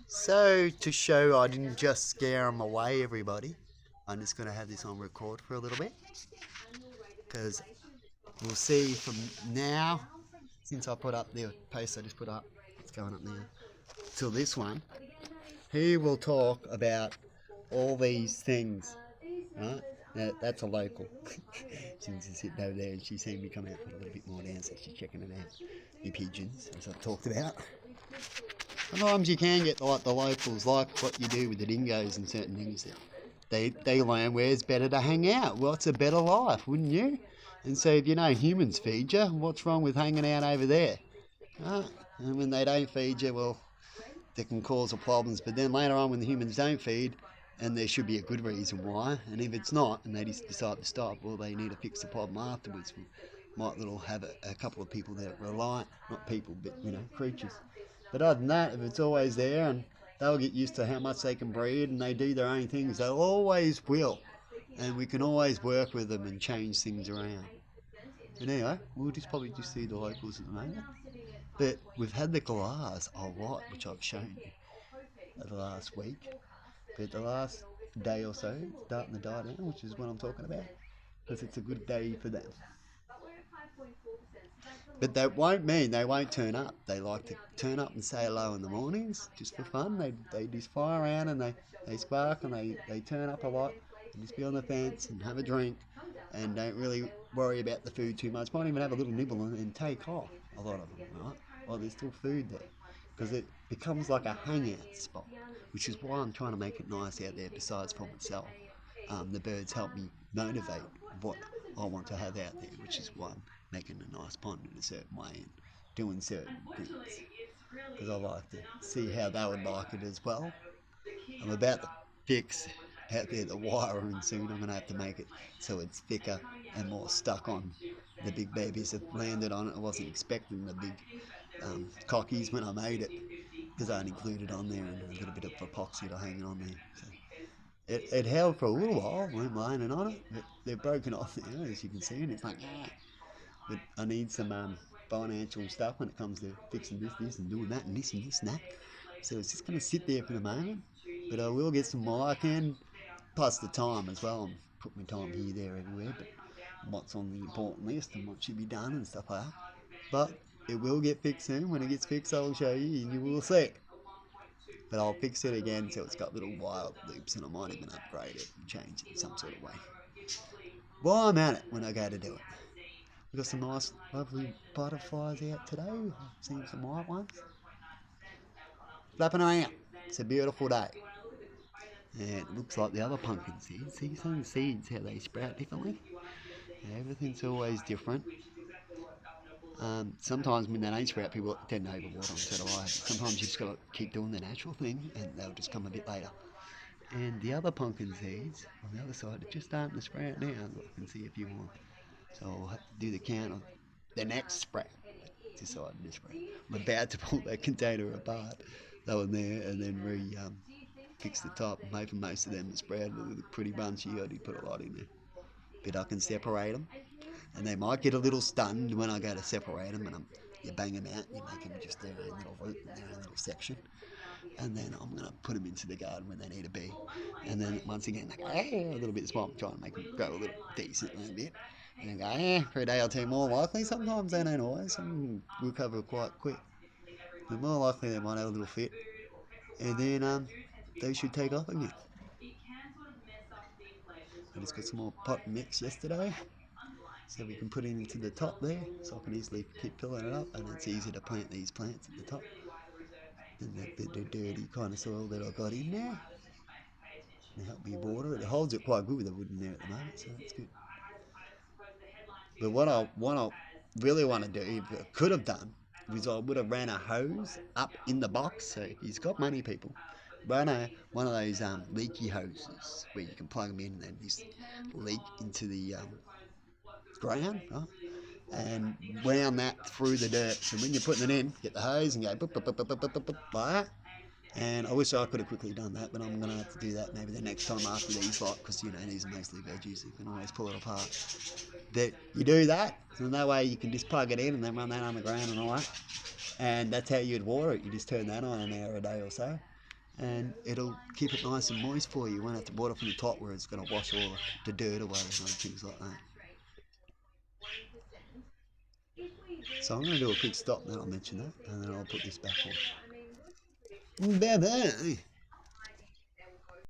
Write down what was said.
So, to show I didn't just scare them away, everybody, I'm just going to have this on record for a little bit because we'll see from now, since I put up the post I just put up, it's going up now, till this one, he will talk about all these things, right? Now, that's a local. She's sitting over there and she's seen me come out a little bit more down, so she's checking it out. The pigeons, as I've talked about. Sometimes you can get like the locals, like what you do with the dingoes and certain things. They learn where's better to hang out. What's a better life, wouldn't you? And so if you know humans feed you, what's wrong with hanging out over there? Right? And when they don't feed you, well, that can cause problems. But then later on, when the humans don't feed, and there should be a good reason why, and if it's not, and they just decide to stop, well, they need to fix the problem afterwards. We might little have a couple of people that are reliant, not people, but creatures. But other than that, if it's always there, and they'll get used to how much they can breed, and they do their own things, they'll always will, and we can always work with them and change things around. And anyway, we'll just probably just see the locals at the moment. But we've had the galahs a lot, which I've shown you the last week. But the last day or so, it's starting to die down, which is what I'm talking about, because it's a good day for them. But that won't mean they won't turn up. They like to turn up and say hello in the mornings, just for fun. They just fly around and they spark and they turn up a lot and just be on the fence and have a drink and don't really worry about the food too much. Might even have a little nibble and take off, a lot of them, right? While there's still food there. Because it becomes like a hangout spot, which is why I'm trying to make it nice out there besides for myself. The birds help me motivate what I want to have out there, which is one, making a nice pond in a certain way and doing certain things. Because I like to see how they would like it as well. I'm about to fix out there the wiring soon. I'm going to have to make it so it's thicker and more stuck on the big babies that landed on it. I wasn't expecting the big cockies when I made it because I only glued it on there and a little bit of epoxy to hang it on there. So it held for a little while when landing on it, but they're broken off now, as you can see, and it's like, ah. But I need some financial stuff when it comes to fixing this, and doing that, and this, and this, and that. So it's just going to sit there for the moment, but I will get some more I can, plus the time as well. I'm put my time here, there, everywhere, but what's on the important list and what should be done and stuff like that. But it will get fixed soon. When it gets fixed, I'll show you and you will see it. But I'll fix it again so it's got little wild loops and I might even upgrade it and change it in some sort of way. While I'm at it, when I go to do it. We've got some nice, lovely butterflies out today. I've seen some white ones. Flapping around. It's a beautiful day. And it looks like the other pumpkin seeds. See some of the seeds, how they sprout differently? Everything's always different. Sometimes when they don't sprout, people tend to overwater them, so do I. Sometimes you just got to keep doing the natural thing and they'll just come a bit later. And the other pumpkin seeds on the other side are just starting to sprout now. I can see a few more. So I'll have to do the count on the next sprout. Decided to sprout. I'm about to pull that container apart, that one there, and then fix the top. I'm hoping most of them are sprouted. They look pretty bunchy. I did put a lot in there. But I can separate them. And they might get a little stunned when I go to separate them, and you bang them out, you make them just their own little root, their own little section. And then I'm going to put them into the garden where they need to be. And then once again, they go, a little bit small, trying to make them grow a little decent, a little bit. And then go, for a day or two more likely. Sometimes they don't always. Some recover quite quick. But more likely they might have a little fit. And then they should take off again. I just got some more pot mix yesterday. So we can put it into the top there, so I can easily keep filling it up, and it's easy to plant these plants at the top. And the dirty kind of soil that I got in there, and help me water it. It holds it quite good with the wood in there at the moment, so that's good. But what I really want to do, if I could have done, was I would have ran a hose up in the box. So if you've got money, people, run one of those leaky hoses where you can plug them in and then just leak into the ground, right? And wound that through the dirt. So when you're putting it in, get the hose and go boop, boop, boop, boop, boop, boop, boop, like that. And I wish I could have quickly done that, but I'm going to have to do that maybe the next time after these lot, because these are mostly veggies. You can always pull it apart. But you do that, so that way you can just plug it in and then run that underground and all that. And that's how you'd water it. You just turn that on an hour a day or so, and it'll keep it nice and moist for you. You won't have to water from the top where it's going to wash all the dirt away and things like that. So I'm going to do a quick stop, then I'll mention that, and then I'll put this back on. Bye-bye.